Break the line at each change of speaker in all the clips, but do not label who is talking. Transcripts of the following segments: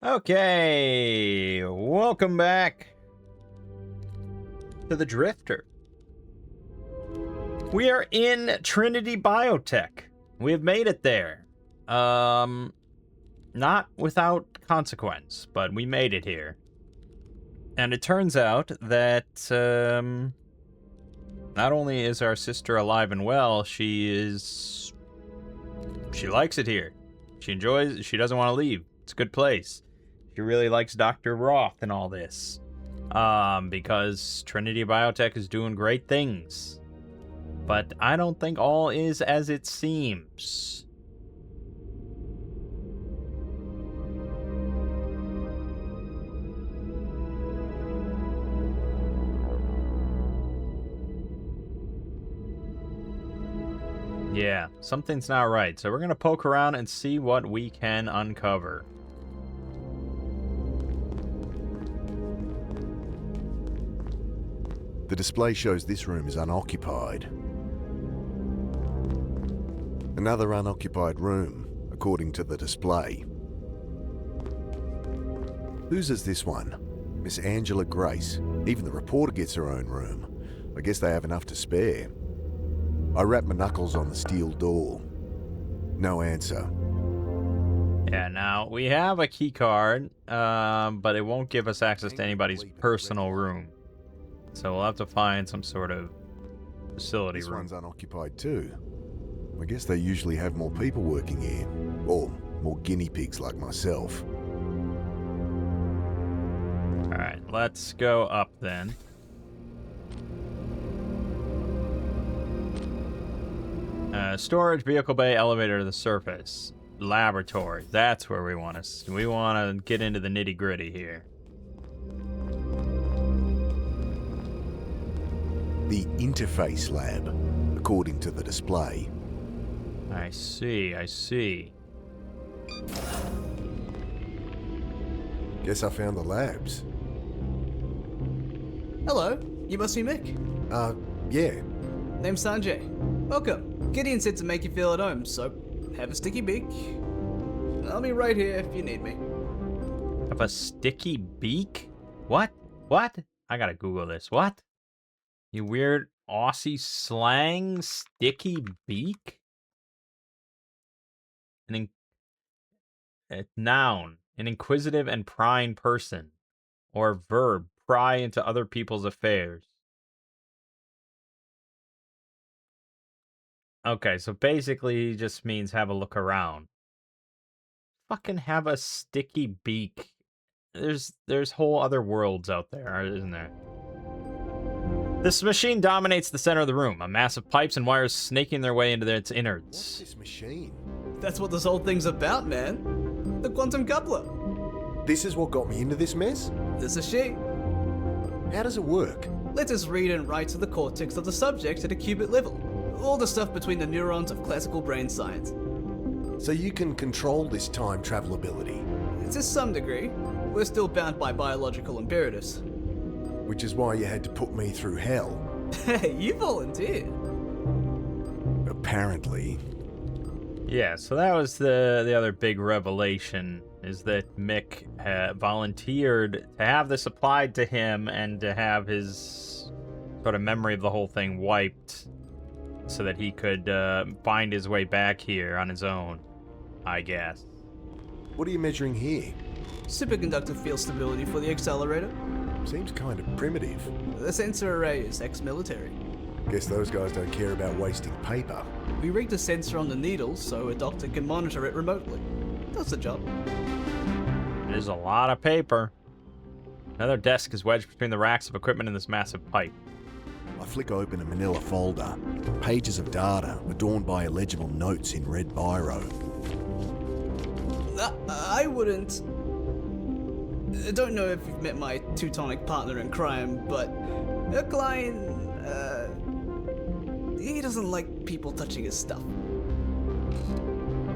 Okay, welcome back to the Drifter. We are in Trinity Biotech. We have made it there. Not without consequence, but we made it here. And it turns out that, not only is our sister alive and well, she likes it here. She doesn't want to leave. It's a good place. She really likes Dr. Roth and all this. Because Trinity Biotech is doing great things. But I don't think all is as it seems. Yeah, something's not right. So we're going to poke around and see what we can uncover.
The display shows this room is unoccupied. Another unoccupied room, according to the display. Whose is this one? Miss Angela Grace. Even the reporter gets her own room. I guess they have enough to spare. I wrap my knuckles on the steel door. No answer.
Yeah, now, we have a key card, but it won't give us access to anybody's personal room. So we'll have to find some sort of facility
This
room.
one's unoccupied too. I guess they usually have more people working here. Or more guinea pigs like myself.
Alright, let's go up then. Storage, vehicle bay, elevator to the surface. Laboratory. That's where we want to get into the nitty-gritty here.
The interface lab, according to the display.
I see.
Guess I found the labs.
Hello, you must be Mick.
Yeah.
Name's Sanjay. Welcome. Gideon said to make you feel at home, so have a sticky beak. I'll be right here if you need me.
Have a sticky beak? What? I gotta Google this. What? You weird Aussie slang? Sticky beak? Noun. An inquisitive and prying person. Or verb. Pry into other people's affairs. Okay, so basically he just means have a look around. Fucking have a sticky beak. There's whole other worlds out there, isn't there? This machine dominates the center of the room. A mass of pipes and wires snaking their way into its innards.
What's this machine?
That's what this whole thing's about, man. The quantum coupler.
This is what got me into this mess?
This is she.
How does it work?
Let us read and write to the cortex of the subject at a qubit level. All the stuff between the neurons of classical brain science.
So you can control this time travel ability.
To some degree, we're still bound by biological imperatives.
Which is why you had to put me through hell.
Hey, you volunteered.
Apparently.
Yeah, so that was the other big revelation, is that Mick volunteered to have this applied to him and to have his sort of memory of the whole thing wiped so that he could find his way back here on his own, I guess.
What are you measuring here?
Superconductive field stability for the accelerator.
Seems kind of primitive.
The sensor array is ex-military.
Guess those guys don't care about wasting paper.
We rigged a sensor on the needle so a doctor can monitor it remotely. Does the job.
There's a lot of paper. Another desk is wedged between the racks of equipment in this massive pipe.
I flick open a manila folder. Pages of data adorned by illegible notes in red biro.
I wouldn't... I don't know if you've met my Teutonic partner in crime, but Klein, he doesn't like people touching his stuff.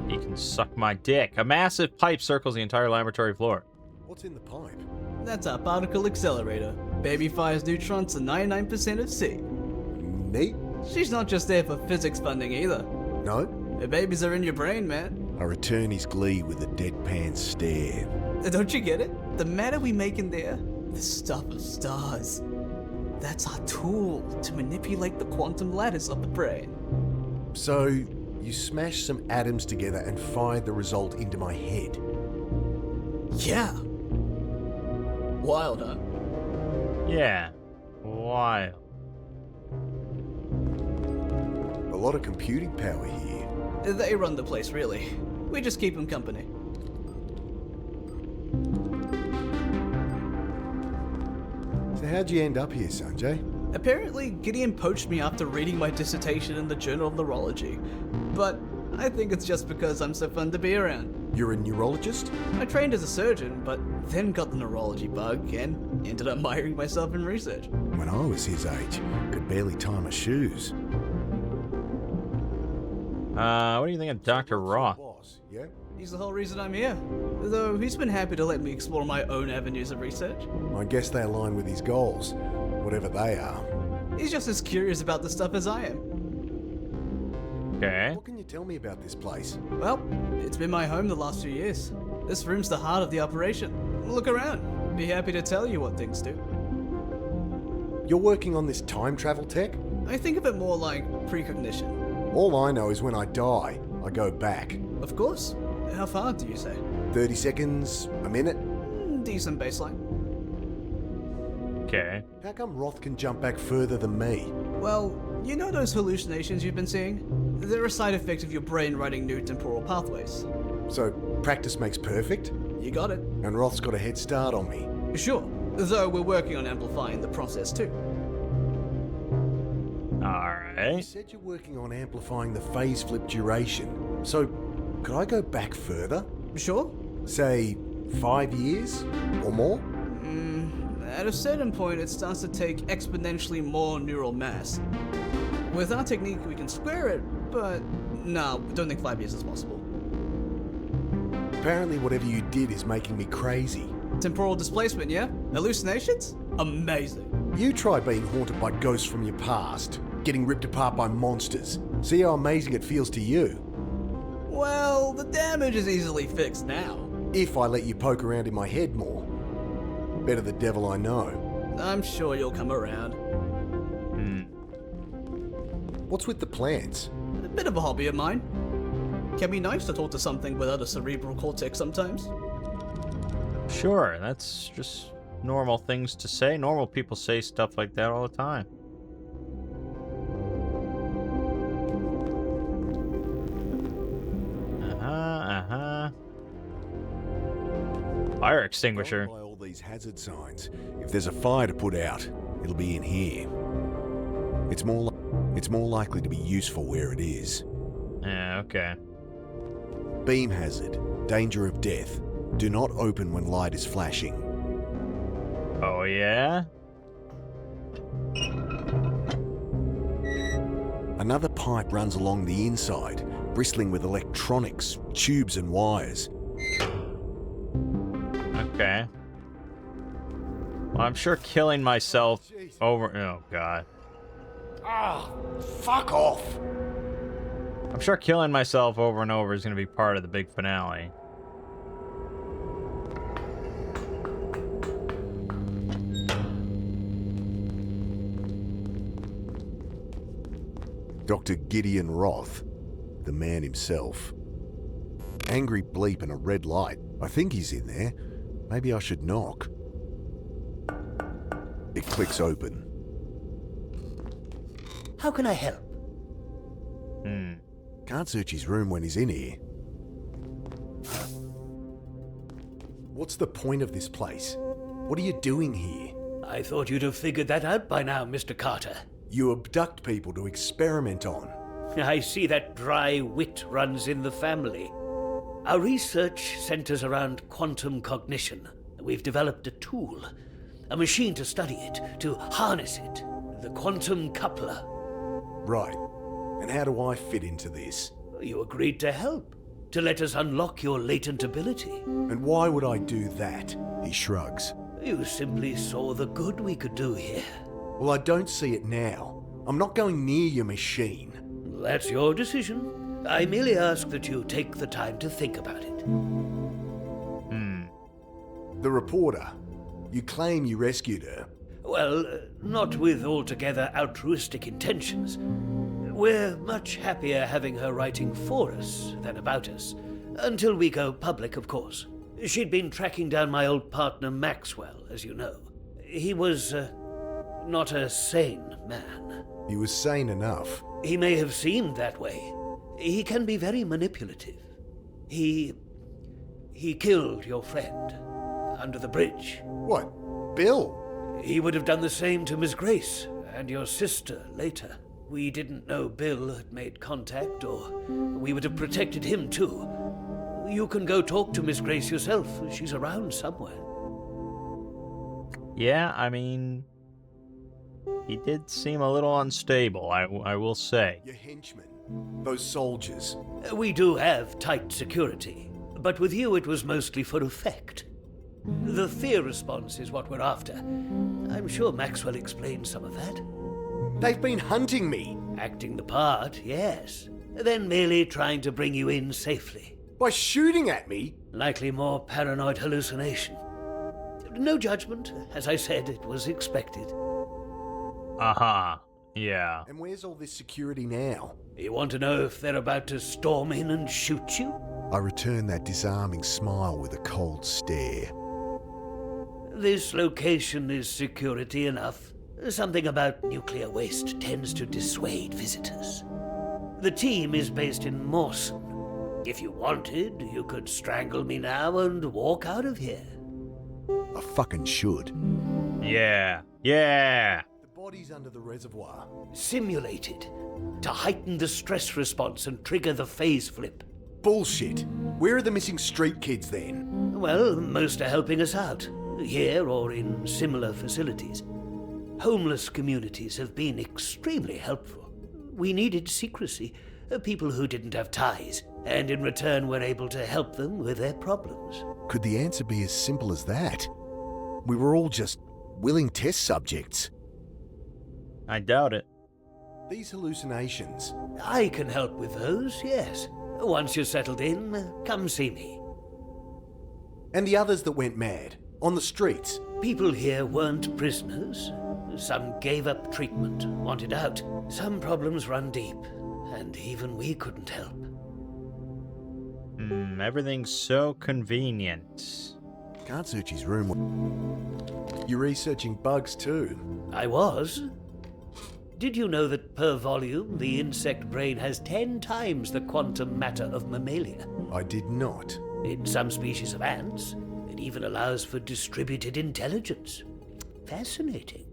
He can suck my dick. A massive pipe circles the entire laboratory floor.
What's in the pipe?
That's our particle accelerator. Baby fires neutrons to 99% of C.
Neat?
She's not just there for physics funding either.
No?
The babies are in your brain, man.
I return his glee with a deadpan stare.
Don't you get it? The matter we make in there, the stuff of stars. That's our tool to manipulate the quantum lattice of the brain.
So, you smashed some atoms together and fired the result into my head.
Yeah. Wild, huh?
Yeah. Wild.
A lot of computing power here.
They run the place, really. We just keep them company.
So how'd you end up here, Sanjay?
Apparently, Gideon poached me after reading my dissertation in the Journal of Neurology. But I think it's just because I'm so fun to be around.
You're a neurologist?
I trained as a surgeon, but then got the neurology bug and ended up miring myself in research.
When I was his age, could barely tie my shoes.
What do you think of Dr. Roth?
Boss, yeah?
He's the whole reason I'm here. Though he's been happy to let me explore my own avenues of research.
I guess they align with his goals, whatever they are.
He's just as curious about the stuff as I am.
Okay.
What can you tell me about this place?
Well, it's been my home the last few years. This room's the heart of the operation. Look around. Be happy to tell you what things do.
You're working on this time travel tech?
I think of it more like precognition.
All I know is when I die, I go back.
Of course. How far do you say?
30 seconds, a minute?
Decent baseline.
Okay.
How come Roth can jump back further than me?
Well, you know those hallucinations you've been seeing? They're a side effect of your brain writing new temporal pathways.
So, practice makes perfect?
You got it.
And Roth's got a head start on me.
Sure. Though we're working on amplifying the process too.
You
Alright.
said you're working on amplifying the phase flip duration. So, could I go back further?
Sure.
Say, 5 years? Or more?
At a certain point, it starts to take exponentially more neural mass. With our technique, we can square it, but no, don't think 5 years is possible.
Apparently whatever you did is making me crazy.
Temporal displacement, yeah? Hallucinations? Amazing.
You try being haunted by ghosts from your past, getting ripped apart by monsters. See how amazing it feels to you.
Well, the damage is easily fixed now.
If I let you poke around in my head more. Better the devil I know.
I'm sure you'll come around.
What's with the plants?
A bit of a hobby of mine. Can be nice to talk to something without a cerebral cortex sometimes.
Sure, that's just normal things to say. Normal people say stuff like that all the time. Fire extinguisher.
By all these hazard signs. If there's a fire to put out, it'll be in here. It's more likely to be useful where it is.
Yeah, okay.
Beam hazard. Danger of death. Do not open when light is flashing.
Oh, yeah?
Another pipe runs along the inside, bristling with electronics, tubes and wires.
Okay. Well, I'm sure killing myself over... Oh, God.
Ah, fuck off!
I'm sure killing myself over and over is going to be part of the big finale.
Dr. Gideon Roth, the man himself. Angry bleep and a red light. I think he's in there. Maybe I should knock. It clicks open.
How can I help?
Can't search his room when he's in here. What's the point of this place? What are you doing here?
I thought you'd have figured that out by now, Mr. Carter.
You abduct people to experiment on.
I see that dry wit runs in the family. Our research centers around quantum cognition. We've developed a tool, a machine to study it, to harness it, the quantum coupler.
Right. And how do I fit into this?
You agreed to help, to let us unlock your latent ability.
And why would I do that? He shrugs.
You simply saw the good we could do here.
Well, I don't see it now. I'm not going near your machine.
That's your decision. I merely ask that you take the time to think about it.
The reporter. You claim you rescued her.
Well, not with altogether altruistic intentions. We're much happier having her writing for us than about us. Until we go public, of course. She'd been tracking down my old partner Maxwell, as you know. He was, not a sane man.
He was sane enough.
He may have seemed that way. He can be very manipulative. He killed your friend under the bridge.
What? Bill?
He would have done the same to Miss Grace and your sister later. We didn't know Bill had made contact, or we would have protected him too. You can go talk to Miss Grace yourself. She's around somewhere.
Yeah, I mean, he did seem a little unstable, I will say.
Your henchmen. Those soldiers.
We do have tight security, but with you it was mostly for effect. The fear response is what we're after. I'm sure Maxwell explained some of that.
They've been hunting me.
Acting the part, yes. Then merely trying to bring you in safely.
By shooting at me?
Likely more paranoid hallucination. No judgment. As I said, it was expected.
Yeah.
And where's all this security now?
You want to know if they're about to storm in and shoot you?
I return that disarming smile with a cold stare.
This location is security enough. Something about nuclear waste tends to dissuade visitors. The team is based in Mawson. If you wanted, you could strangle me now and walk out of here.
I fucking should.
Yeah.
The body's under the reservoir.
Simulated. To heighten the stress response and trigger the phase flip.
Bullshit. Where are the missing street kids then?
Well, most are helping us out. Here or in similar facilities. Homeless communities have been extremely helpful. We needed secrecy. People who didn't have ties. And in return were able to help them with their problems.
Could the answer be as simple as that? We were all just willing test subjects.
I doubt it.
These hallucinations.
I can help with those, yes. Once you're settled in, come see me.
And the others that went mad? On the streets?
People here weren't prisoners. Some gave up treatment, wanted out. Some problems run deep, and even we couldn't help.
Everything's so convenient.
Can't search his room. You're researching bugs too.
I was. Did you know that per volume, the insect brain has 10 times the quantum matter of mammalia?
I did not.
In some species of ants, it even allows for distributed intelligence. Fascinating.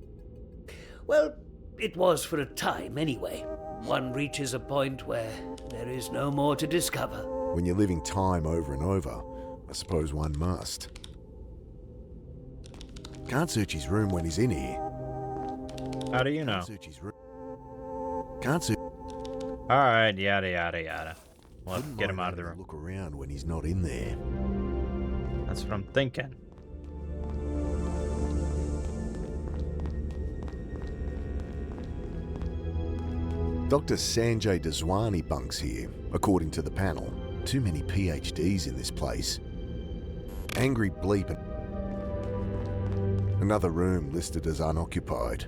Well, it was for a time anyway. One reaches a point where there is no more to discover.
When you're living time over and over, I suppose one must. Can't search his room when he's in here.
How do you know?
Can't search his room. Can't search.
Alright, yada. Well, get him out of the room.
Look around when he's not in there.
That's what I'm thinking.
Dr. Sanjay Daswani bunks here, according to the panel. Too many PhDs in this place. Angry bleep. Another room listed as unoccupied.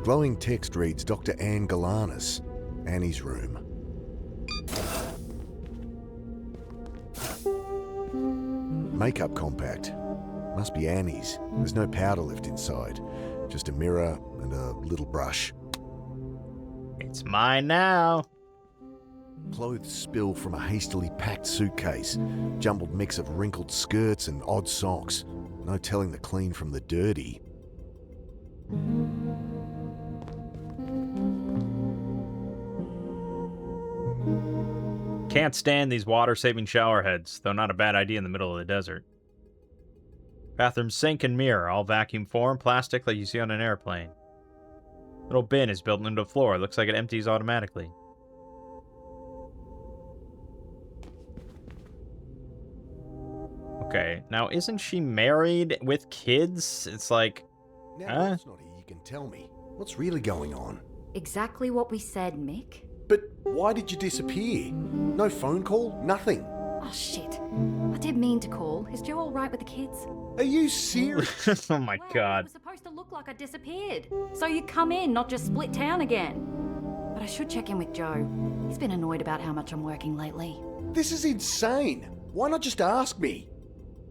Glowing text reads Dr. Anne Galanis, Annie's room. Makeup compact. Must be Annie's. There's no powder left inside. Just a mirror and a little brush.
It's mine now.
Clothes spill from a hastily packed suitcase. Jumbled mix of wrinkled skirts and odd socks. No telling the clean from the dirty.
Can't stand these water-saving shower heads, though not a bad idea in the middle of the desert. Bathroom sink and mirror, all vacuum form, plastic like you see on an airplane. Little bin is built into the floor. Looks like it empties automatically. Okay, now isn't she married with kids? It's like,
Now, that's not here, you can tell me. What's really going on?
Exactly what we said, Mick.
But why did you disappear? No phone call? Nothing?
Oh, shit. I did mean to call. Is Joe all right with the kids?
Are you serious?
Oh my
Well, It
god.
was supposed to look like I disappeared. So you come in, not just split town again. But I should check in with Joe. He's been annoyed about how much I'm working lately.
This is insane. Why not just ask me?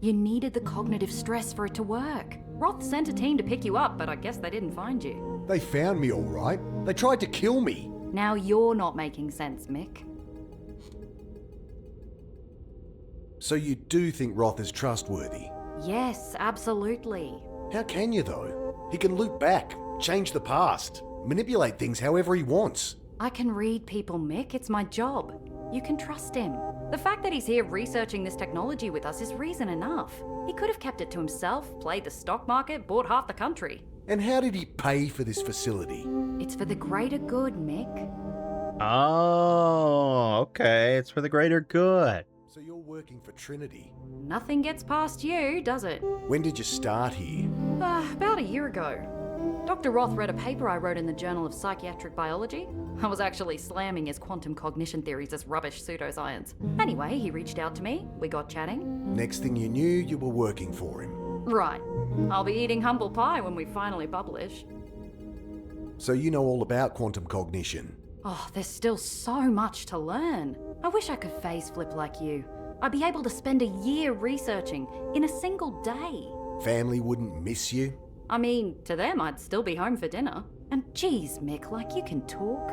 You needed the cognitive stress for it to work. Roth sent a team to pick you up, but I guess they didn't find you.
They found me all right. They tried to kill me.
Now you're not making sense, Mick.
So you do think Roth is trustworthy?
Yes, absolutely.
How can you, though? He can loop back, change the past, manipulate things however he wants.
I can read people, Mick. It's my job. You can trust him. The fact that he's here researching this technology with us is reason enough. He could have kept it to himself, played the stock market, bought half the country.
And how did he pay for this facility?
It's for the greater good, Mick.
Oh, okay. It's for the greater good.
So you're working for Trinity.
Nothing gets past you, does it?
When did you start here?
About a year ago. Dr. Roth read a paper I wrote in the Journal of Psychiatric Biology. I was actually slamming his quantum cognition theories as rubbish pseudoscience. Anyway, he reached out to me, we got chatting.
Next thing you knew, you were working for him.
Right. I'll be eating humble pie when we finally publish.
So you know all about quantum cognition.
Oh, there's still so much to learn. I wish I could phase flip like you. I'd be able to spend a year researching in a single day.
Family wouldn't miss you?
I mean, to them, I'd still be home for dinner. And geez, Mick, like you can talk.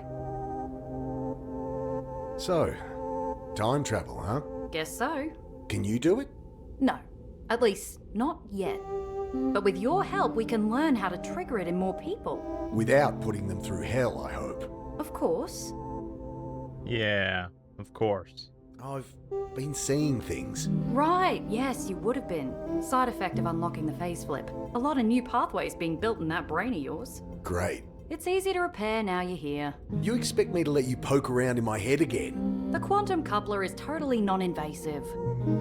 So, time travel, huh?
Guess so.
Can you do it?
No, at least not yet. But with your help, we can learn how to trigger it in more people.
Without putting them through hell, I hope.
Of course.
Yeah, of course.
I've been seeing things.
Right, yes, you would have been. Side effect of unlocking the phase flip. A lot of new pathways being built in that brain of yours.
Great.
It's easy to repair now you're here.
You expect me to let you poke around in my head again?
The quantum coupler is totally non-invasive.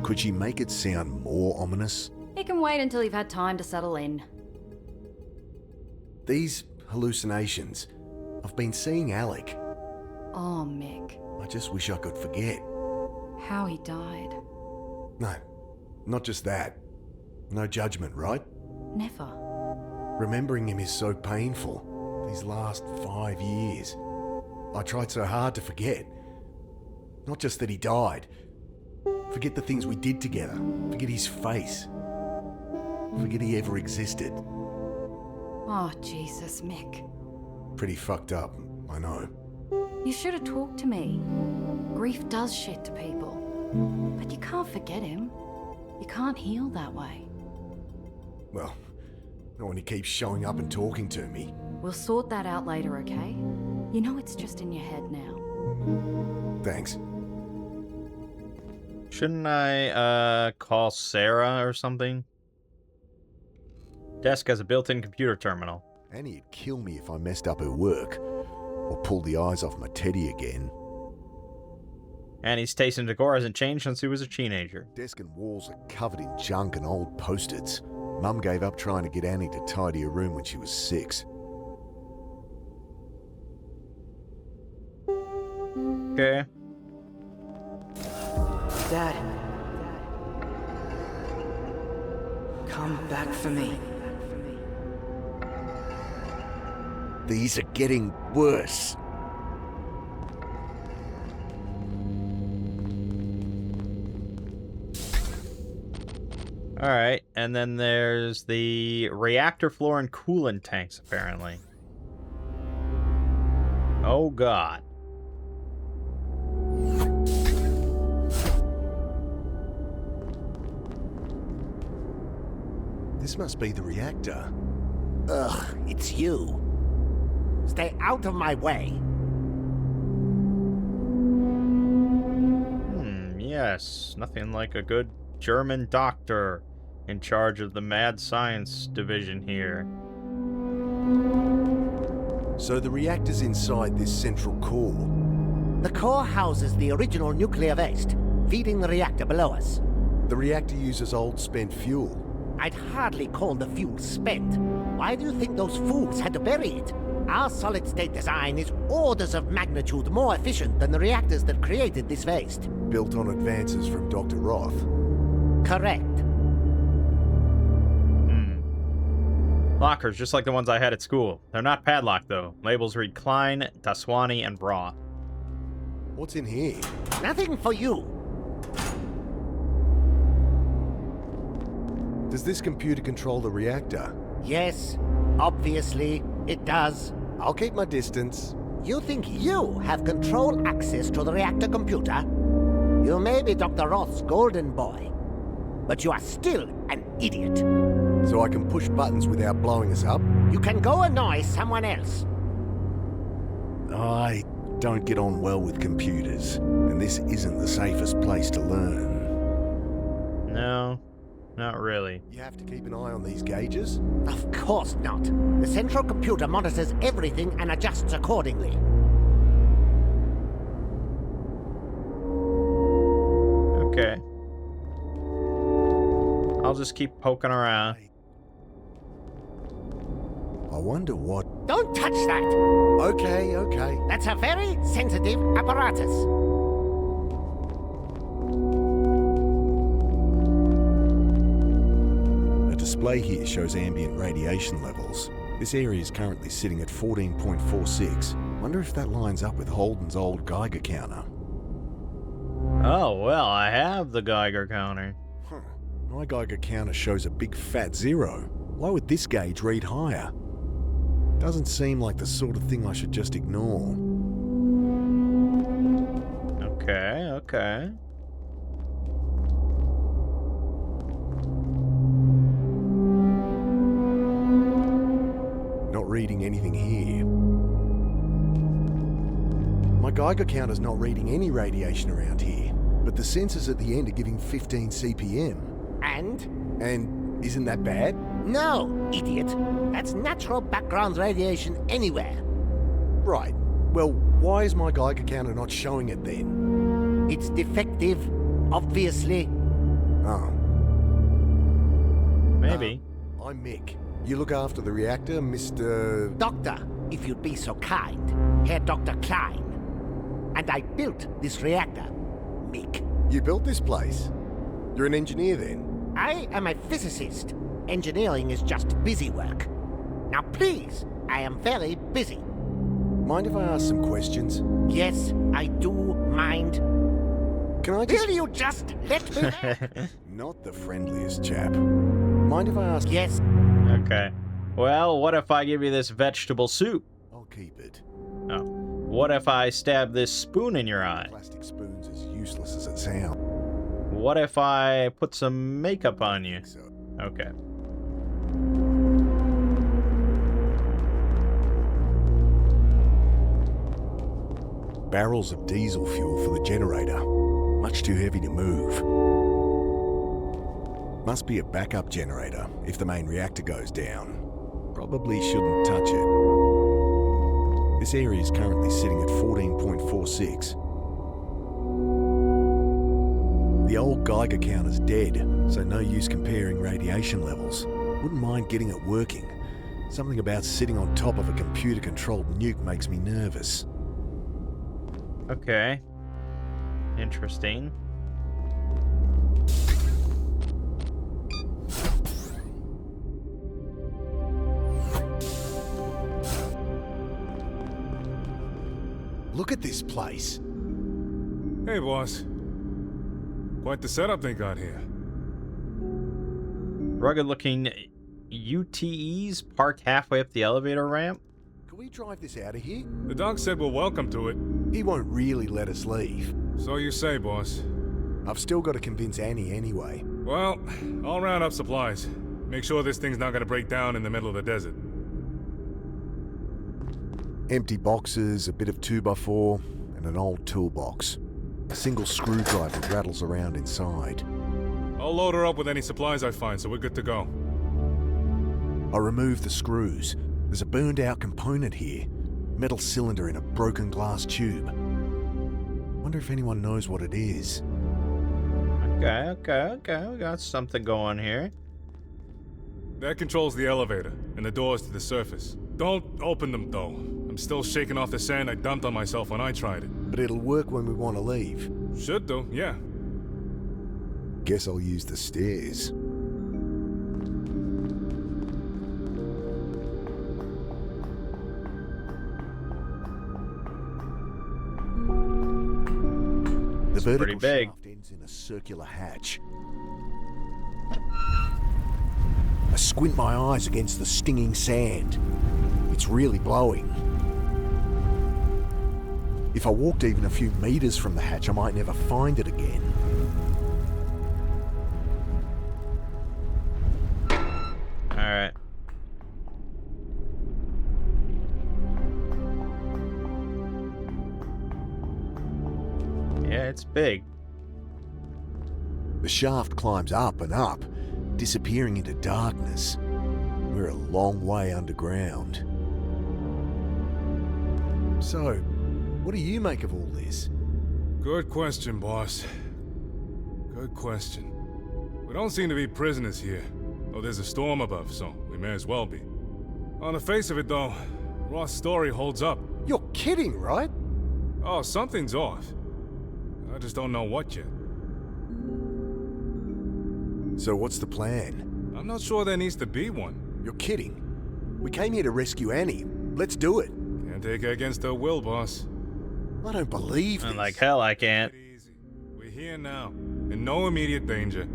Could you make it sound more ominous?
You can wait until you've had time to settle in.
These hallucinations. I've been seeing Alec.
Oh, Mick.
I just wish I could forget.
How he died.
No, not just that. No judgment, right?
Never.
Remembering him is so painful. These last 5 years. I tried so hard to forget. Not just that he died. Forget the things we did together. Forget his face. Forget he ever existed.
Oh, Jesus, Mick.
Pretty fucked up, I know.
You should have talked to me. Grief does shit to people. But you can't forget him. You can't heal that way.
Well, not when he keeps showing up and talking to me.
We'll sort that out later, okay? You know it's just in your head now.
Thanks.
Shouldn't I, call Sarah or something? Desk has a built-in computer terminal.
Annie'd kill me if I messed up her work. Or pulled the eyes off my teddy again.
Annie's taste in decor hasn't changed since he was a teenager.
Desk and walls are covered in junk and old post-its. Mum gave up trying to get Annie to tidy her room when she was 6.
Okay.
Dad. Come back for me.
These are getting worse.
Alright, and then there's the reactor floor and coolant tanks, apparently. Oh god.
This must be the reactor.
Ugh, it's you. Stay out of my way.
Yes. Nothing like a good German doctor in charge of the mad science division here.
So the reactor's inside this central core.
The core houses the original nuclear waste, feeding the reactor below us.
The reactor uses old spent fuel.
I'd hardly call the fuel spent. Why do you think those fools had to bury it? Our solid-state design is orders of magnitude more efficient than the reactors that created this waste.
Built on advances from Dr. Roth.
Correct.
Lockers, just like the ones I had at school. They're not padlocked, though. Labels read Klein, Daswani, and Roth.
What's in here?
Nothing for you.
Does this computer control the reactor?
Yes, obviously, it does.
I'll keep my distance.
You think you have control access to the reactor computer? You may be Dr. Roth's golden boy, but you are still an idiot.
So I can push buttons without blowing us up?
You can go annoy someone else.
I don't get on well with computers, and this isn't the safest place to learn.
No, not really.
You have to keep an eye on these gauges?
Of course not. The central computer monitors everything and adjusts accordingly.
Okay. I'll just keep poking around.
I wonder what...
Don't touch that!
Okay.
That's a very sensitive apparatus.
A display here shows ambient radiation levels. This area is currently sitting at 14.46. Wonder if that lines up with Holden's old Geiger counter.
Oh, well, I have the Geiger counter.
Huh. My Geiger counter shows a big fat 0. Why would this gauge read higher? Doesn't seem like the sort of thing I should just ignore.
Okay.
Not reading anything here. My Geiger counter's not reading any radiation around here, but the sensors at the end are giving 15 CPM. And isn't that bad?
No, idiot. That's natural background radiation anywhere.
Right. Well, why is my Geiger counter not showing it then?
It's defective, obviously.
Oh.
Maybe.
I'm Mick. You look after the reactor, Mr...
Doctor, if you'd be so kind. Herr Dr. Klein. And I built this reactor, Mick.
You built this place? You're an engineer then?
I am a physicist. Engineering is just busy work. Now please, I am very busy.
Mind if I ask some questions?
Yes, I do mind.
Can I just...
Will you just let me...
Not the friendliest chap. Mind if I ask...
Yes.
Okay. Well, what if I give you this vegetable soup?
I'll keep it.
Oh. What if I stab this spoon in your eye?
Plastic spoon's as useless as it sounds.
What if I put some makeup on you?
So,
Okay.
barrels of diesel fuel for the generator. Much too heavy to move. Must be a backup generator if the main reactor goes down. Probably shouldn't touch it. This area is currently sitting at 14.46. The old Geiger counter's dead, so no use comparing radiation levels. Wouldn't mind getting it working. Something about sitting on top of a computer-controlled nuke makes me nervous.
Okay. Interesting.
Look at this place.
Hey, boss. Quite the setup they got here.
Rugged-looking UTEs parked halfway up the elevator ramp.
Can we drive this out of here?
The doc said we're welcome to it.
He won't really let us leave.
So you say, boss.
I've still got to convince Annie anyway.
Well, I'll round up supplies. Make sure this thing's not gonna break down in the middle of the desert.
Empty boxes, a bit of 2x4, and an old toolbox. A single screwdriver rattles around inside.
I'll load her up with any supplies I find, so we're good to go.
I remove the screws. There's a burned out component here. Metal cylinder in a broken glass tube. Wonder if anyone knows what it is.
Okay. We got something going here.
That controls the elevator and the doors to the surface. Don't open them, though. I'm still shaking off the sand I dumped on myself when I tried it.
But it'll work when we want to leave.
Should do, yeah.
Guess I'll use the stairs. The
pretty
vertical
big.
shaft ends in a circular hatch. I squint my eyes against the stinging sand. It's really blowing. If I walked even a few meters from the hatch, I might never find it again.
Alright. Yeah, it's big.
The shaft climbs up and up, disappearing into darkness. We're a long way underground. So, what do you make of all this?
Good question, boss. Good question. We don't seem to be prisoners here. Oh, there's a storm above, so we may as well be. On the face of it, though, Roth's story holds up.
You're kidding, right?
Oh, something's off. I just don't know what yet.
So what's the plan?
I'm not sure there needs to be one.
You're kidding. We came here to rescue Annie. Let's do it.
Can't take her against her will, boss.
I don't believe this.
And like hell, I can't.
Take it easy. We're here now, in no immediate danger.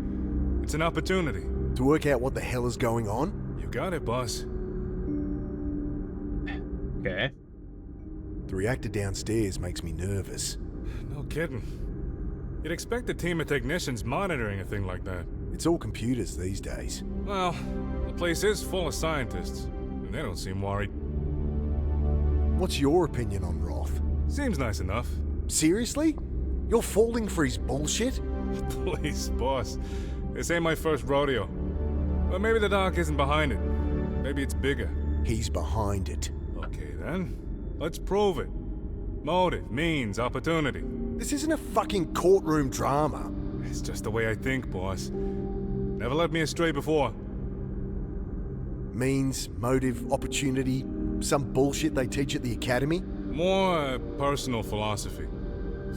It's an opportunity.
To work out what the hell is going on?
You got it, boss.
Okay.
The reactor downstairs makes me nervous.
No kidding. You'd expect a team of technicians monitoring a thing like that.
It's all computers these days.
Well, the place is full of scientists, and they don't seem worried.
What's your opinion on Roth?
Seems nice enough.
Seriously? You're falling for his bullshit?
Please, boss. This ain't my first rodeo. Well, maybe the doc isn't behind it. Maybe it's bigger.
He's behind it.
Okay, then. Let's prove it. Motive, means, opportunity.
This isn't a fucking courtroom drama.
It's just the way I think, boss. Never led me astray before.
Means, motive, opportunity, some bullshit they teach at the academy?
More personal philosophy.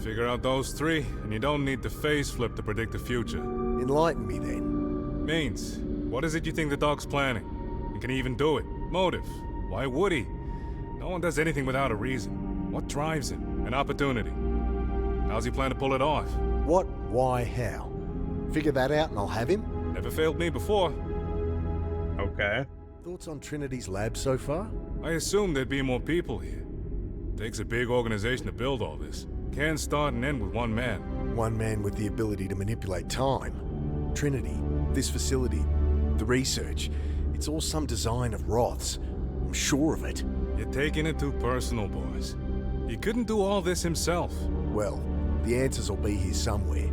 Figure out those three, and you don't need to phase flip to predict the future.
Enlighten me then.
Means, what is it you think the dog's planning? And can he even do it? Motive, why would he? No one does anything without a reason. What drives him? An opportunity. How's he plan to pull it off?
What, why, how? Figure that out and I'll have him?
Never failed me before.
Okay.
Thoughts on Trinity's lab so far?
I assumed there'd be more people here. Takes a big organization to build all this. Can't start and end with one man.
One man with the ability to manipulate time. Trinity, this facility, the research, it's all some design of Roth's. I'm sure of it.
You're taking it too personal, boys. He couldn't do all this himself.
Well, the answers will be here somewhere.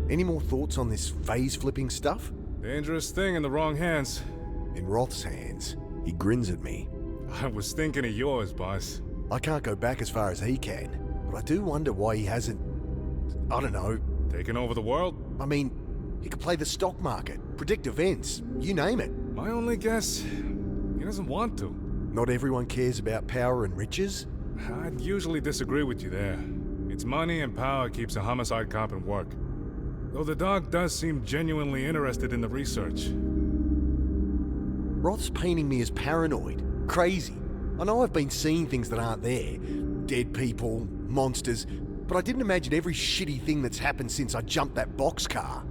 Any more thoughts on this phase-flipping stuff?
Dangerous thing in the wrong hands.
In Roth's hands, he grins at me.
I was thinking of yours, boss.
I can't go back as far as he can, but I do wonder why he hasn't... I don't know.
Taking over the world?
I mean, he could play the stock market, predict events, you name it.
My only guess, he doesn't want to.
Not everyone cares about power and riches?
I'd usually disagree with you there. It's money and power keeps a homicide cop in work. Though the dog does seem genuinely interested in the research.
Roth's painting me as paranoid, crazy. I know I've been seeing things that aren't there. Dead people, monsters, but I didn't imagine every shitty thing that's happened since I jumped that boxcar.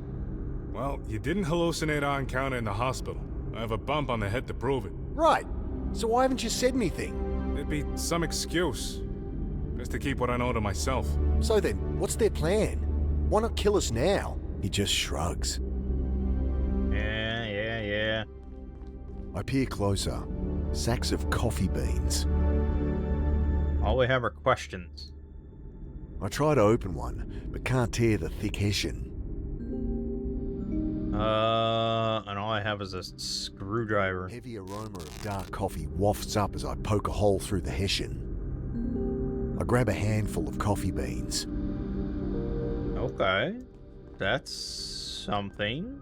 Well, you didn't hallucinate our encounter in the hospital. I have a bump on the head to prove it.
Right, so why haven't you said anything?
There'd be some excuse. Just to keep what I know to myself.
So then, what's their plan? Why not kill us now? He just shrugs.
Yeah.
I peer closer. Sacks of coffee beans.
All we have are questions.
I try to open one, but can't tear the thick hessian.
And all I have is a screwdriver.
Heavy aroma of dark coffee wafts up as I poke a hole through the hessian. I grab a handful of coffee beans.
Okay. That's something.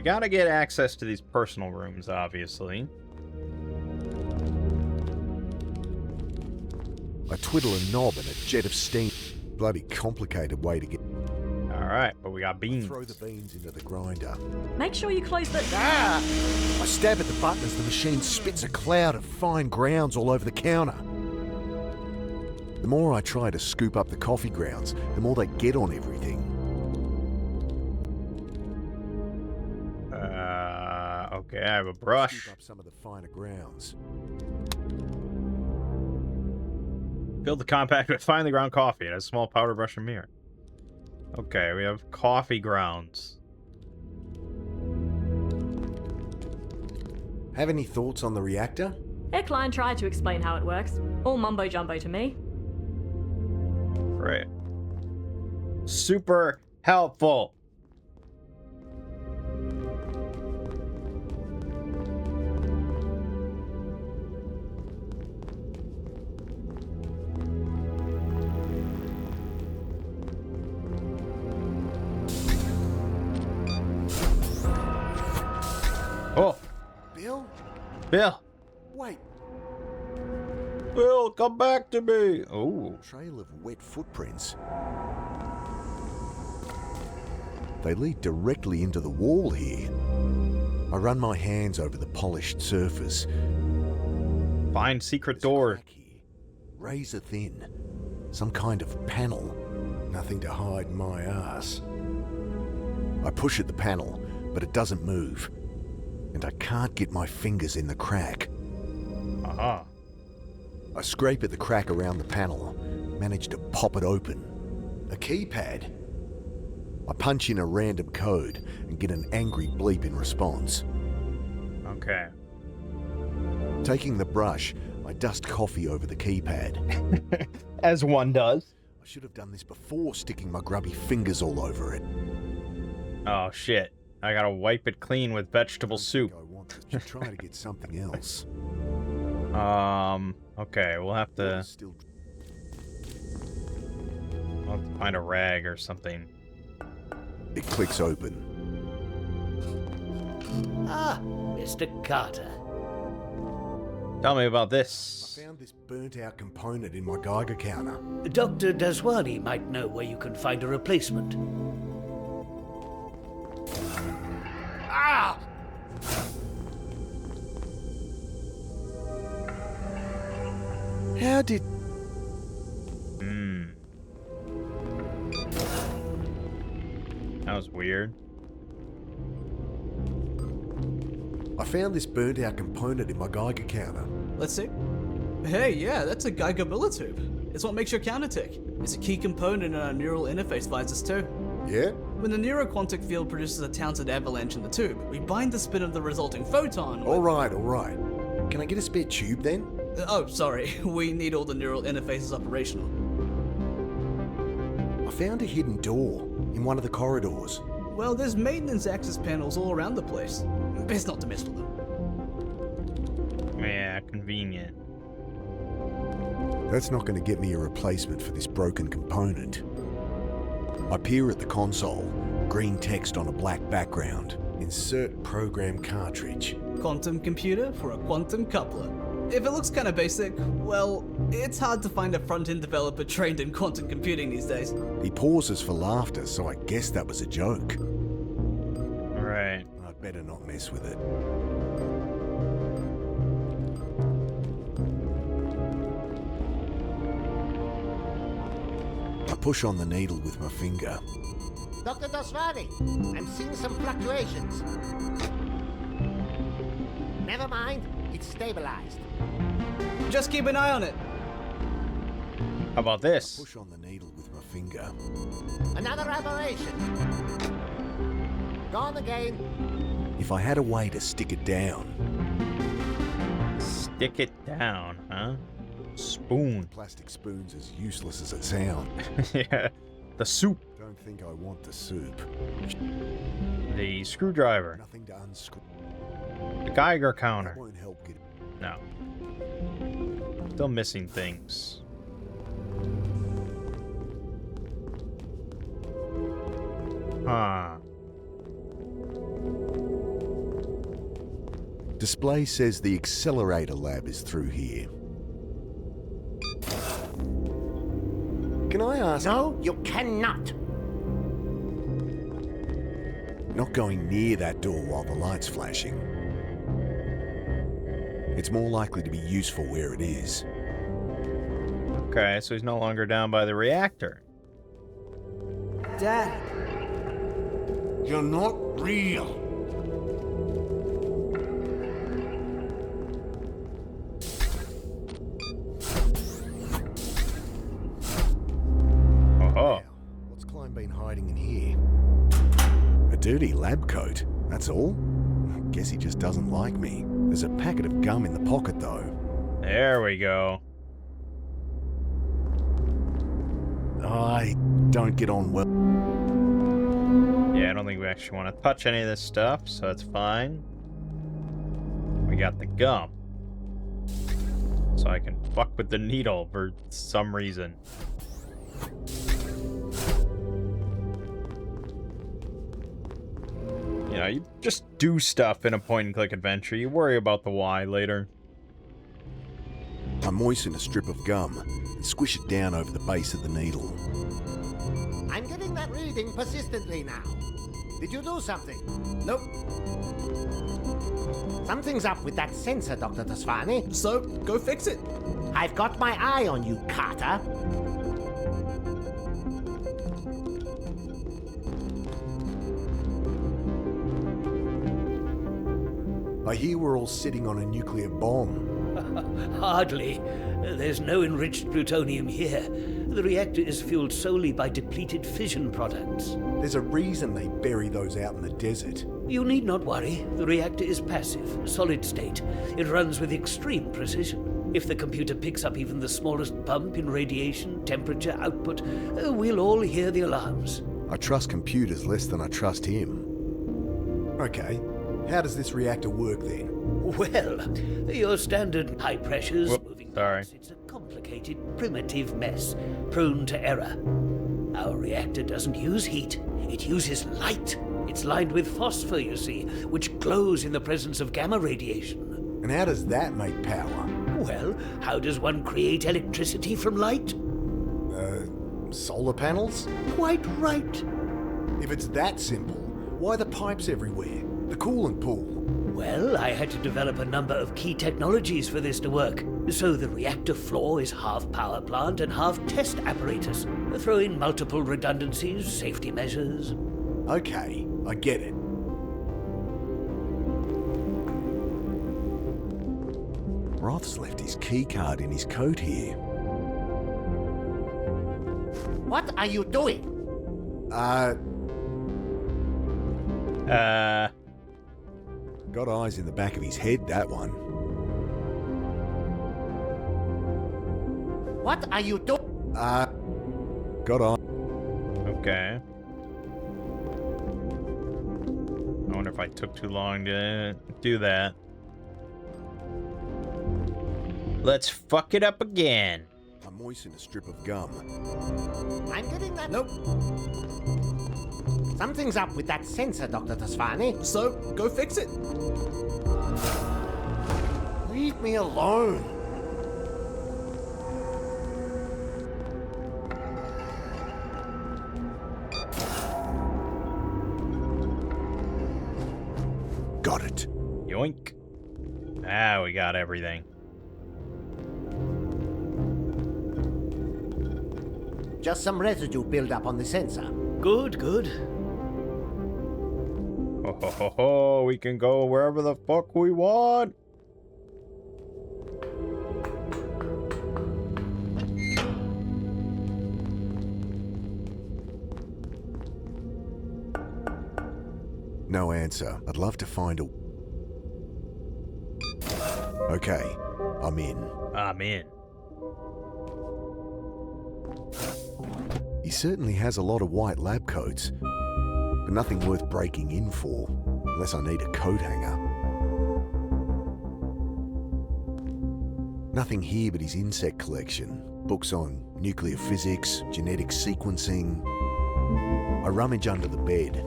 we gotta get access to these personal rooms, obviously.
I twiddle a knob and a jet of steam. Bloody complicated way to get...
Alright, but we got beans.
Throw the beans into the grinder.
Make sure you close the...
I stab at the button as the machine spits a cloud of fine grounds all over the counter. The more I try to scoop up the coffee grounds, the more they get on everything.
Okay, I have a brush.
Scoop up some of the finer grounds.
Fill the compact with finely ground coffee. It has a small powder brush and mirror. Okay, we have coffee grounds.
Have any thoughts on the reactor?
Eckline tried to explain how it works. All mumbo-jumbo to me.
Great. Super helpful. Oh,
Bill?
Bill.
Wait.
Bill, come back to me. Oh.
Trail of wet footprints. They lead directly into the wall here. I run my hands over the polished surface.
Find secret
There's a
door.
crack here, razor thin. Some kind of panel. Nothing to hide my ass. I push at the panel, but it doesn't move. And I can't get my fingers in the crack.
Aha.
I scrape at the crack around the panel, manage to pop it open. A keypad. I punch in a random code and get an angry bleep in response.
Okay.
Taking the brush, I dust coffee over the keypad.
As one does.
I should have done this before sticking my grubby fingers all over it.
Oh, shit. I gotta wipe it clean with vegetable soup.
I want to try to get something else.
Okay, we'll have to find a rag or something.
It clicks open.
Ah, Mr. Carter.
Tell me about this.
I found this burnt-out component in my Geiger counter.
Dr. Daswani might know where you can find a replacement.
Ah!
How did...
That was weird.
I found this burnt-out component in my Geiger counter.
Let's see. Hey, yeah, that's a Geiger millitube. It's what makes your counter tick. It's a key component in our neural interface visors too.
Yeah?
When the neuroquantic field produces a Townsend avalanche in the tube, we bind the spin of the resulting photon with...
All right. Can I get a spare tube then?
Oh, sorry. We need all the neural interfaces operational.
I found a hidden door in one of the corridors.
Well, there's maintenance access panels all around the place. Best not to mess with them.
Yeah, convenient.
That's not going to get me a replacement for this broken component. I peer at the console, green text on a black background. Insert program cartridge.
Quantum computer for a quantum coupler. If it looks kind of basic, well, it's hard to find a front-end developer trained in quantum computing these days.
He pauses for laughter, so I guess that was a joke.
Right.
I'd better not mess with it. I push on the needle with my finger.
Dr. Daswani, I'm seeing some fluctuations. Never mind, it's stabilized.
Just keep an eye on it.
How about this?
Push on the needle with my finger.
Another aberration. Gone again.
If I had a way to stick it down.
Stick it down, huh? Spoon.
Plastic spoon's as useless as it sounds.
Yeah. The soup.
Don't think I want the soup.
The screwdriver.
Nothing to unscrew.
The Geiger
That
counter.
won't help get...
No. Still missing things. Huh.
Display says the accelerator lab is through here. Can I ask?
No, you cannot.
Not going near that door while the light's flashing. It's more likely to be useful where it is.
Okay, so he's no longer down by the reactor.
Dad,
You're not real.
Oh,
What's Klein been hiding in here? A dirty lab coat, that's all? Guess he just doesn't like me. There's a packet of gum in the pocket, though.
there we go.
I don't get on well.
Yeah, I don't think we actually want to touch any of this stuff, so that's fine. We got the gum. So I can fuck with the needle for some reason. You know, you just do stuff in a point-and-click adventure. You worry about the why later.
I moisten a strip of gum and squish it down over the base of the needle.
I'm getting that reading persistently now. Did you do something?
nope.
Something's up with that sensor, Dr. Tasfani.
So, go fix it.
I've got my eye on you, Carter.
I hear we're all sitting on a nuclear bomb.
Hardly. There's no enriched plutonium here. The reactor is fueled solely by depleted fission products.
There's a reason they bury those out in the desert.
You need not worry. The reactor is passive, solid state. It runs with extreme precision. If the computer picks up even the smallest bump in radiation, temperature, output, we'll all hear the alarms.
I trust computers less than I trust him. Okay, how does this reactor work then?
Well, your standard high pressures,
Whoop,
moving
sorry.
parts, it's a complicated, primitive mess, prone to error. Our reactor doesn't use heat, it uses light. It's lined with phosphor, you see, which glows in the presence of gamma radiation.
And how does that make power?
Well, how does one create electricity from light?
Solar panels?
Quite right.
If it's that simple, why the pipes everywhere? The coolant pool?
Well, I had to develop a number of key technologies for this to work. So the reactor floor is half power plant and half test apparatus. Throw in multiple redundancies, safety measures.
Okay, I get it. Roth's left his key card in his coat here.
What are you doing?
Got eyes in the back of his head, that one.
What are you doing?
Got eyes.
Okay. I wonder if I took too long to do that. Let's fuck it up again.
I moisten a strip of gum.
I'm getting that.
Nope.
Something's up with that sensor, Dr. Tasfani.
So, go fix it.
Leave me alone.
Got it.
Yoink. Ah, we got everything.
Just some residue buildup on the sensor.
Good, good.
Ho ho ho ho, we can go wherever the fuck we want.
No answer. I'd love to find a... Okay, I'm in.
I'm in.
He certainly has a lot of white lab coats, but nothing worth breaking in for, unless I need a coat hanger. Nothing here but his insect collection, books on nuclear physics, genetic sequencing. I rummage under the bed,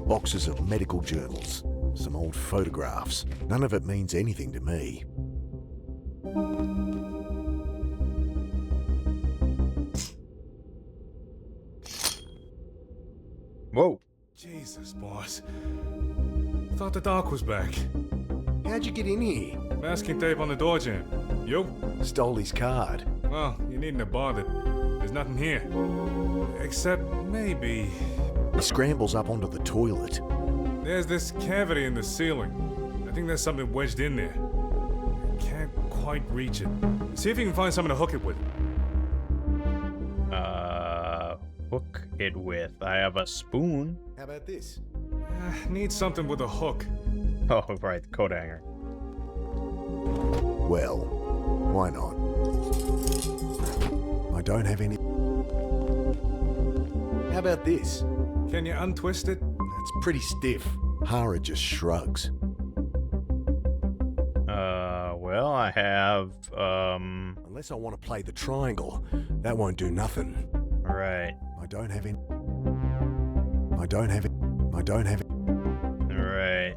boxes of medical journals, Some old photographs. None of it means anything to me.
Whoa.
Jesus, boss. Thought the doc was back.
How'd you get in here?
Masking tape on the door jamb. You?
Stole his card.
Well, you needn't have bothered. There's nothing here. Except maybe...
He scrambles up onto the toilet.
There's this cavity in the ceiling. I think there's something wedged in there. Can't quite reach it. See if you can find something to hook it with.
Hook it with. I have a spoon.
How about this?
Need something with a hook.
Oh, right, the coat hanger.
Well, why not? I don't have any... How about this?
Can you untwist it?
It's pretty stiff. Hara just shrugs.
Well, I have,
Unless I want to play the triangle, that won't do nothing.
right,
I don't have any... I don't have it. I don't have it.
right,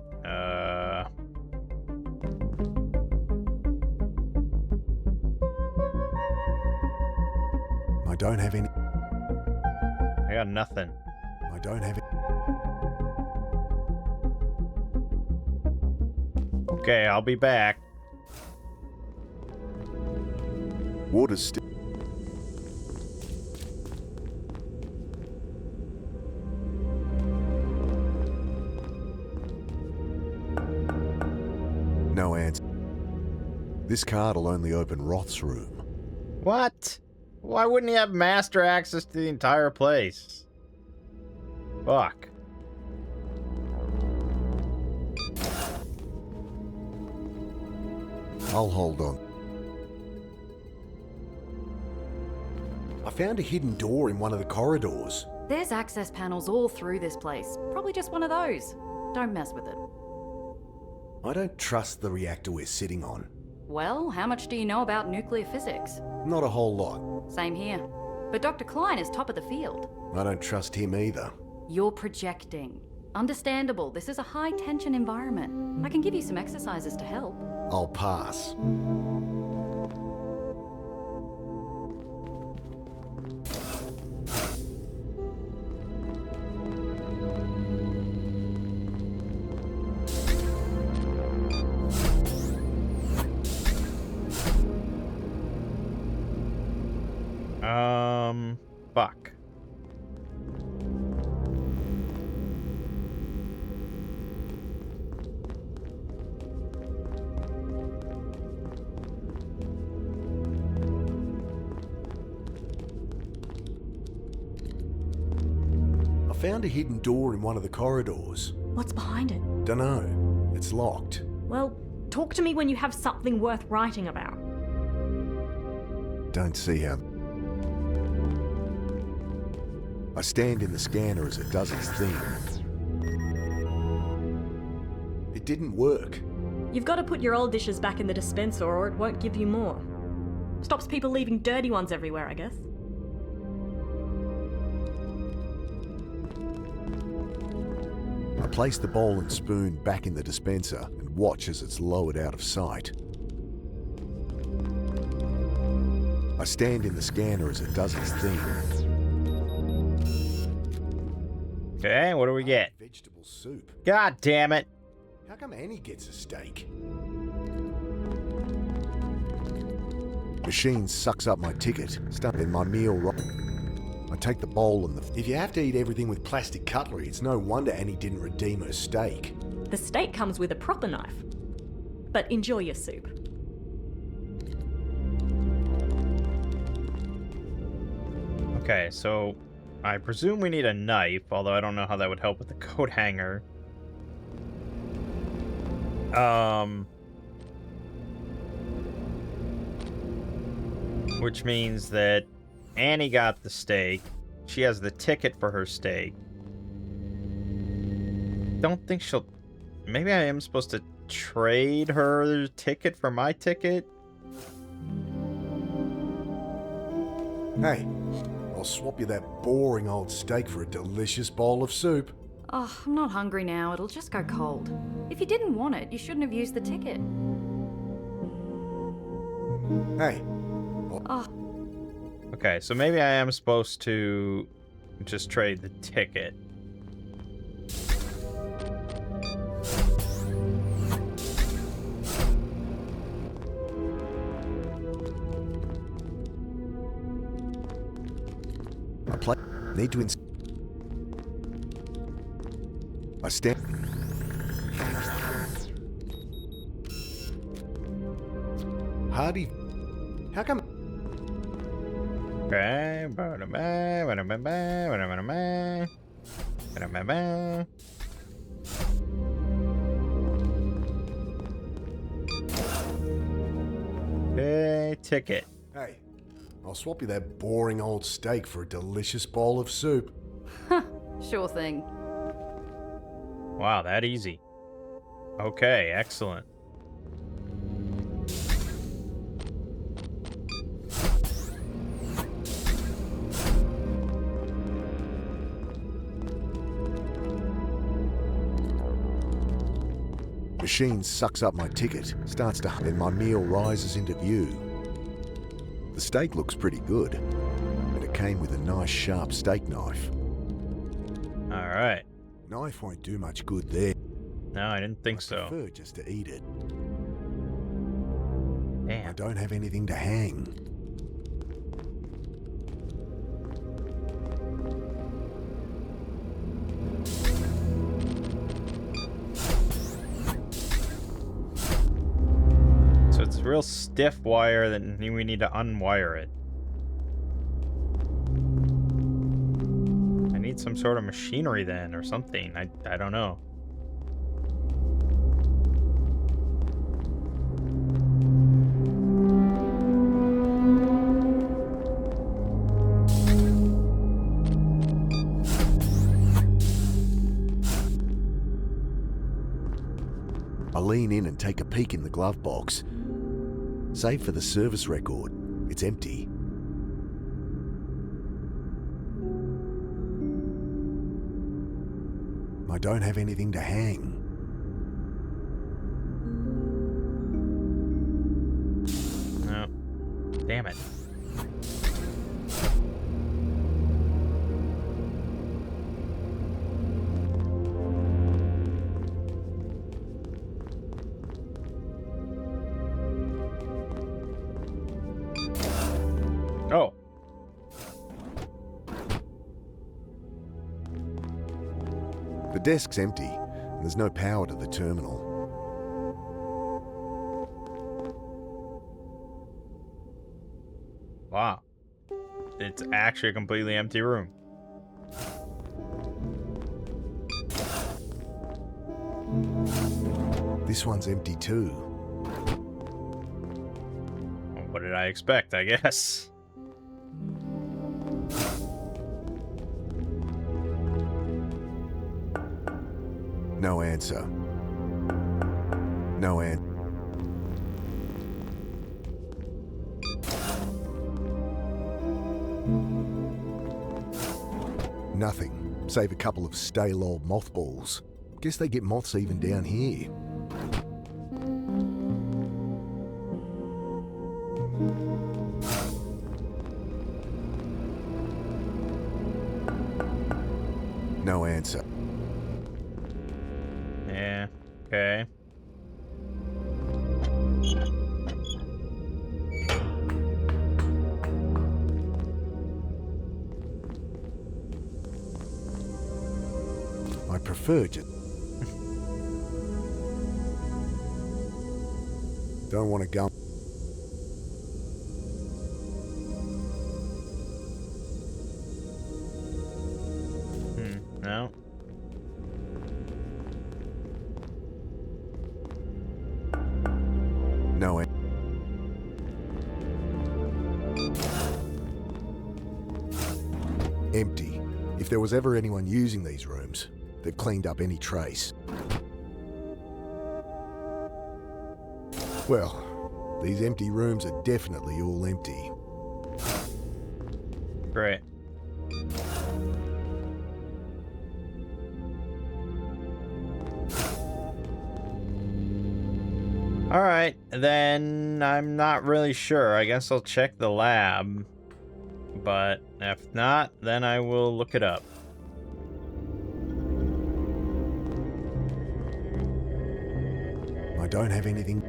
I don't have any...
I got nothing.
I don't have it.
Okay, I'll be back.
Water's still... No answer. This card'll only open Roth's room.
What? Why wouldn't he have master access to the entire place? Fuck.
I'll hold on. I found a hidden door in one of the corridors.
There's access panels all through this place. Probably just one of those. Don't mess with it.
I don't trust the reactor we're sitting on.
Well, how much do you know about nuclear physics?
Not a whole lot.
Same here. But Dr. Klein is top of the field.
I don't trust him either.
You're projecting. Understandable, this is a high-tension environment. I can give you some exercises to help.
I'll pass.
Fuck.
I found a hidden door in one of the corridors.
What's behind it?
Dunno. It's locked.
Well, talk to me when you have something worth writing about.
Don't see how... I stand in the scanner as it does its thing. It didn't work.
You've got to put your old dishes back in the dispenser or it won't give you more. Stops people leaving dirty ones everywhere, I guess.
I place the bowl and spoon back in the dispenser and watch as it's lowered out of sight. I stand in the scanner as it does its thing.
Okay, what do we get?
Vegetable soup.
God damn it.
How come Annie gets a steak? Machine sucks up my ticket, stuck in my meal. I take the bowl and the... If you have to eat everything with plastic cutlery, it's no wonder Annie didn't redeem her steak.
The steak comes with a proper knife. But enjoy your soup.
Okay, so I presume we need a knife, although I don't know how that would help with the coat hanger. Which means that Annie got the steak. She has the ticket for her steak. Don't think she'll... Maybe I am supposed to trade her ticket for my ticket?
Hey, I'll swap you that boring old steak for a delicious bowl of soup.
Oh, I'm not hungry now. It'll just go cold. If you didn't want it, you shouldn't have used the ticket.
Hey,
Oh,
Okay, so maybe I am supposed to just trade the ticket.
need to I stand. Hardy, how come?
Okay. Okay, ticket.
Hey, I'll swap you that boring old steak for a delicious bowl of soup.
sure thing.
Wow, that easy. Okay, excellent.
Machine sucks up my ticket, starts to then my meal rises into view. The steak looks pretty good, and it came with a nice sharp steak knife.
All right.
Knife won't do much good there.
No, I didn't think
I
so.
prefer just to eat it. I
Damn.
don't have anything to hang.
So it's real stiff wire that we need to unwire it. I need some sort of machinery then or something. I don't know.
I lean in and take a peek in the glove box. Save for the service record. It's empty. I don't have anything to hang.
No. Damn it. Oh.
The desk's empty, and there's no power to the terminal.
Wow. It's actually a completely empty room.
This one's empty too.
Well, what did I expect, I guess?
No answer. No answer. Nothing, save a couple of stale old mothballs. Guess they get moths even down here. No answer.
Yeah. Okay.
I prefer just... Don't want to go...
No.
No answer. Empty. If there was ever anyone using these rooms, they've cleaned up any trace. Well, these empty rooms are definitely all empty.
Great. Alright, then I'm not really sure. I guess I'll check the lab. But if not, then I will look it up.
I don't have anything.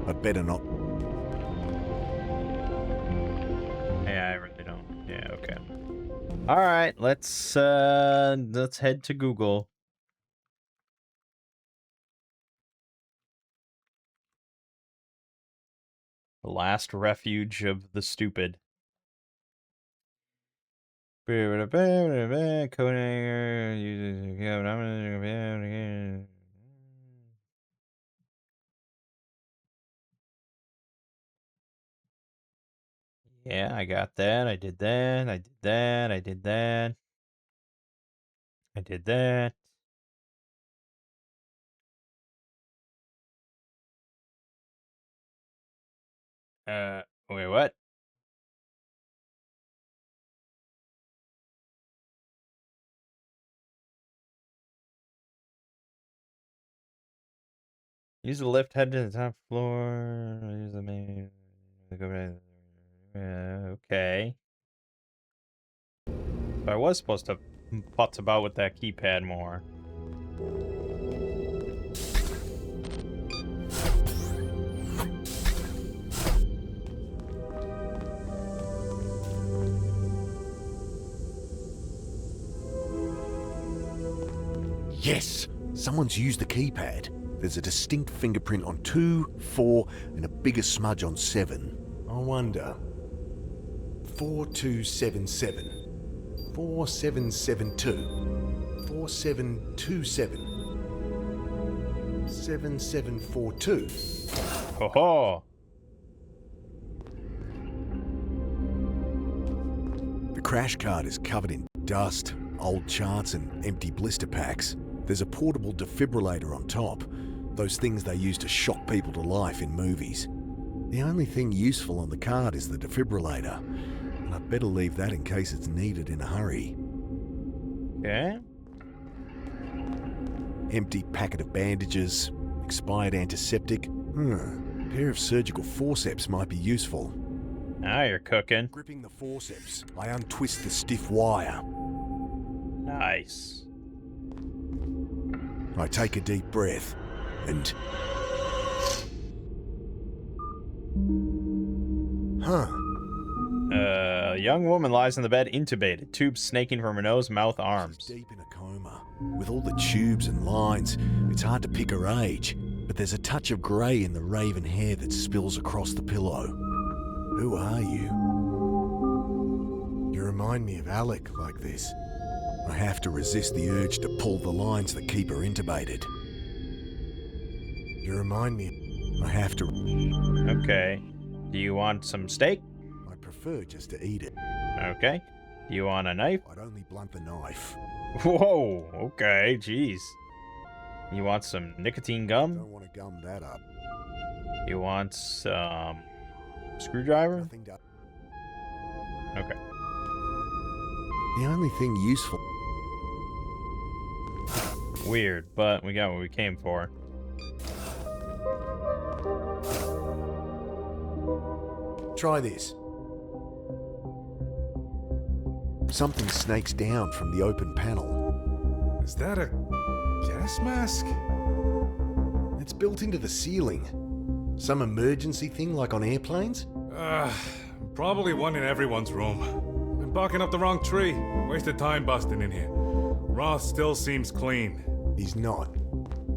I better not.
Yeah, I really don't. Yeah, okay. Alright, let's head to Google. The last refuge of the stupid. Yeah, I got that. I did that. I did that. I did that. I did that. Wait, what? Use the lift, head to the top floor. Use the main. Okay. So I was supposed to putz about with that keypad more.
Yes! Someone's used the keypad. There's a distinct fingerprint on 2, 4, and a bigger smudge on 7. I wonder. 4277. 4772. 4727. 7742.
Ho ho!
The crash cart is covered in dust, old charts, and empty blister packs. There's a portable defibrillator on top. Those things they use to shock people to life in movies. The only thing useful on the card is the defibrillator. And I'd better leave that in case it's needed in a hurry.
Okay.
Empty packet of bandages, expired antiseptic. A pair of surgical forceps might be useful.
Now you're cooking.
Gripping the forceps, I untwist the stiff wire.
Nice.
I take a deep breath, and...
A young woman lies in the bed intubated, tubes snaking from her nose, mouth, arms.
Deep in a coma. With all the tubes and lines, it's hard to pick her age, but there's a touch of grey in the raven hair that spills across the pillow. Who are you? You remind me of Alec like this. I have to resist the urge to pull the lines that keep her intubated. You remind me. I have to.
Okay. Do you want some steak?
I prefer just to eat it.
Okay. Do you want a knife?
I'd only blunt the knife.
Whoa, okay, jeez. You want some nicotine gum?
Don't want to gum that up.
You want some screwdriver?
Nothing to...
Okay.
The only thing useful.
Weird, but we got what we came for.
Try this. Something snakes down from the open panel.
Is that a gas mask?
It's built into the ceiling. Some emergency thing like on airplanes?
Probably one in everyone's room. I'm barking up the wrong tree. Wasted time busting in here. Roth still seems clean.
He's not.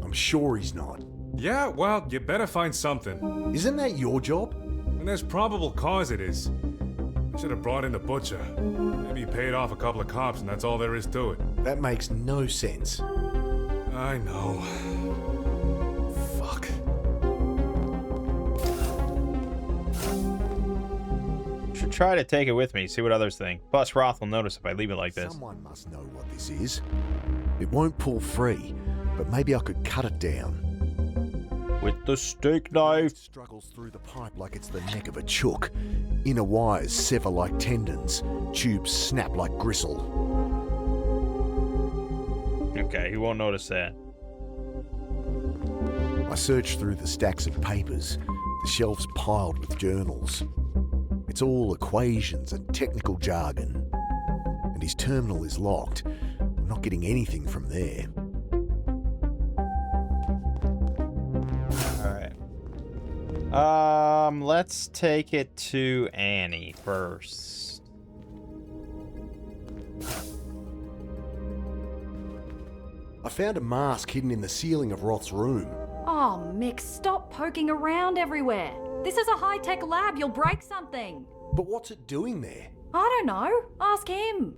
I'm sure he's not.
Yeah, well, you better find something.
Isn't that your job?
And there's probable cause it is. I should have brought in the butcher. Maybe he paid off a couple of cops and that's all there is to it.
That makes no sense.
I know. Fuck.
Should try to take it with me, see what others think. Plus, Roth will notice if I leave it like this.
Someone must know what this is. It won't pull free, but maybe I could cut it down.
With the steak knife.
It struggles through the pipe like it's the neck of a chook. Inner wires sever like tendons, tubes snap like gristle.
Okay, he won't notice that.
I search through the stacks of papers, the shelves piled with journals. It's all equations and technical jargon. And his terminal is locked. I'm not getting anything from there.
Alright. Let's take it to Annie first.
I found a mask hidden in the ceiling of Roth's room.
Oh, Mick, stop poking around everywhere. This is a high-tech lab. You'll break something.
But what's it doing there?
I don't know. Ask him.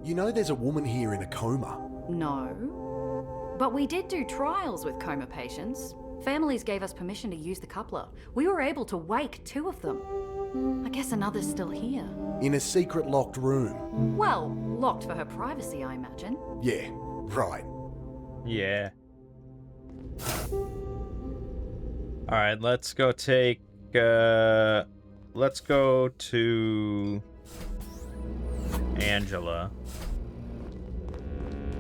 You know there's a woman here in a coma.
No. But we did do trials with coma patients. Families gave us permission to use the coupler. We were able to wake 2 of them. I guess another's still here.
In a secret locked room.
Well, locked for her privacy, I imagine.
Yeah, right.
Yeah. Alright, let's go take... let's go to... Angela.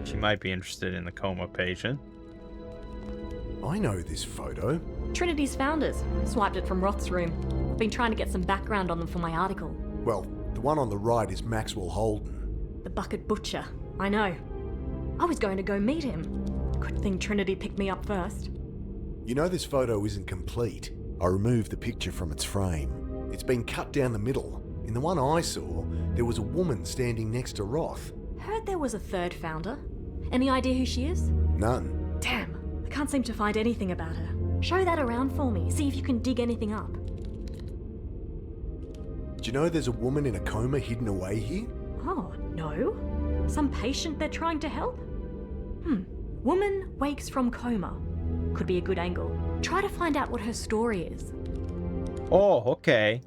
She might be interested in the coma patient.
I know this photo.
Trinity's founders. Swiped it from Roth's room. I've been trying to get some background on them for my article.
Well, the one on the right is Maxwell Holden.
The Bucket Butcher. I know. I was going to go meet him. Good thing Trinity picked me up first.
You know this photo isn't complete. I removed the picture from its frame. It's been cut down the middle. In the one I saw, there was a woman standing next to Roth.
Heard there was a third founder. Any idea who she is?
None.
Damn, I can't seem to find anything about her. Show that around for me, see if you can dig anything up.
Do you know there's a woman in a coma hidden away here?
Oh, no? Some patient they're trying to help? Woman wakes from coma. Could be a good angle. Try to find out what her story is.
Oh, okay.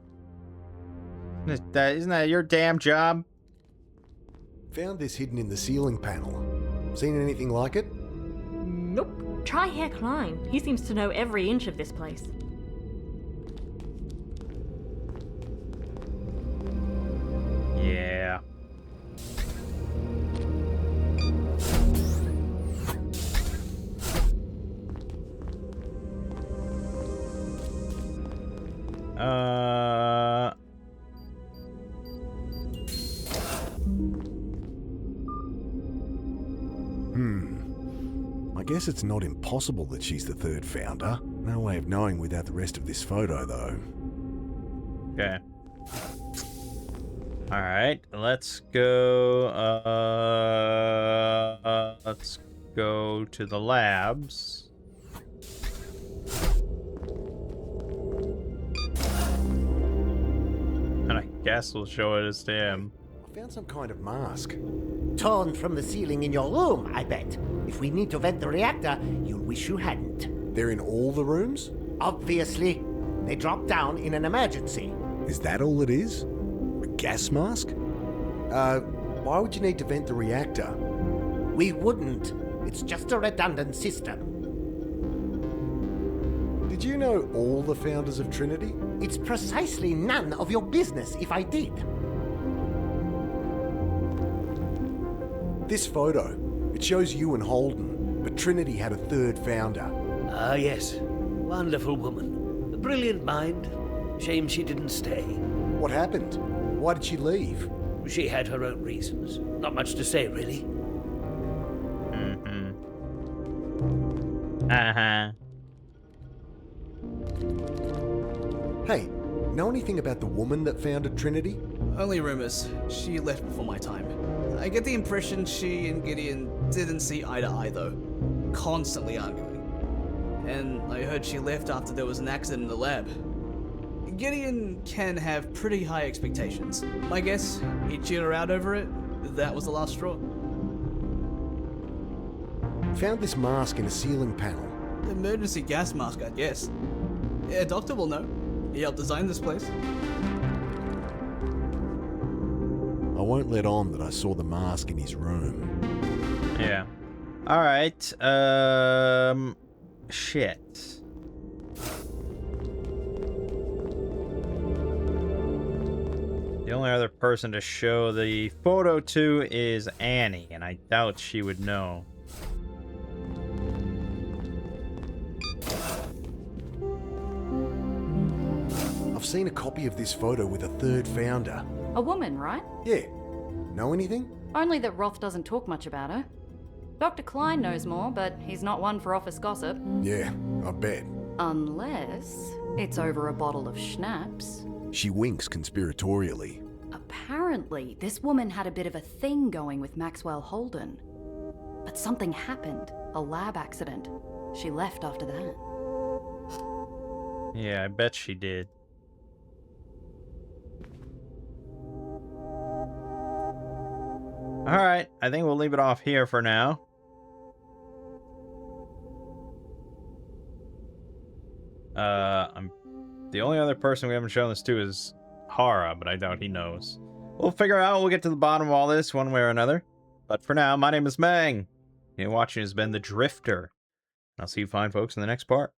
Isn't that your damn job?
Found this hidden in the ceiling panel. Seen anything like it?
Nope. Try Herr Klein. He seems to know every inch of this place.
Yeah.
I guess it's not impossible that she's the third founder. No way of knowing without the rest of this photo, though.
Okay. Alright, let's go, let's go to the labs. And I guess we'll show it as to him.
I found some kind of mask.
Torn from the ceiling in your room, I bet. If we need to vent the reactor, you'll wish you hadn't.
They're in all the rooms?
Obviously. They dropped down in an emergency.
Is that all it is? A gas mask? Why would you need to vent the reactor?
We wouldn't. It's just a redundant system.
Did you know all the founders of Trinity?
It's precisely none of your business if I did.
This photo, it shows you and Holden, but Trinity had a third founder.
Ah, yes. Wonderful woman. A brilliant mind. Shame she didn't stay.
What happened? Why did she leave?
She had her own reasons. Not much to say, really.
Uh-huh.
Hey, know anything about the woman that founded Trinity?
Only rumors. She left before my time. I get the impression she and Gideon didn't see eye to eye, though. Constantly arguing. And I heard she left after there was an accident in the lab. Gideon can have pretty high expectations. My guess, he cheered her out over it. That was the last straw.
Found this mask in a ceiling panel.
Emergency gas mask, I guess. A doctor will know. He helped design this place.
I won't let on that I saw the mask in his room.
Yeah. Alright, shit. The only other person to show the photo to is Annie, and I doubt she would know.
I've seen a copy of this photo with a third founder.
A woman, right?
Yeah. Know anything?
Only that Roth doesn't talk much about her. Dr. Klein knows more, but he's not one for office gossip.
Yeah, I bet.
Unless it's over a bottle of schnapps.
She winks conspiratorially.
Apparently, this woman had a bit of a thing going with Maxwell Holden. But something happened. A lab accident. She left after that.
Yeah, I bet she did. Alright, I think we'll leave it off here for now. I'm the only other person we haven't shown this to is Hara, but I doubt he knows. We'll figure out, we'll get to the bottom of all this one way or another. But for now, my name is Mangg. And watching has been The Drifter. I'll see you fine folks in the next part.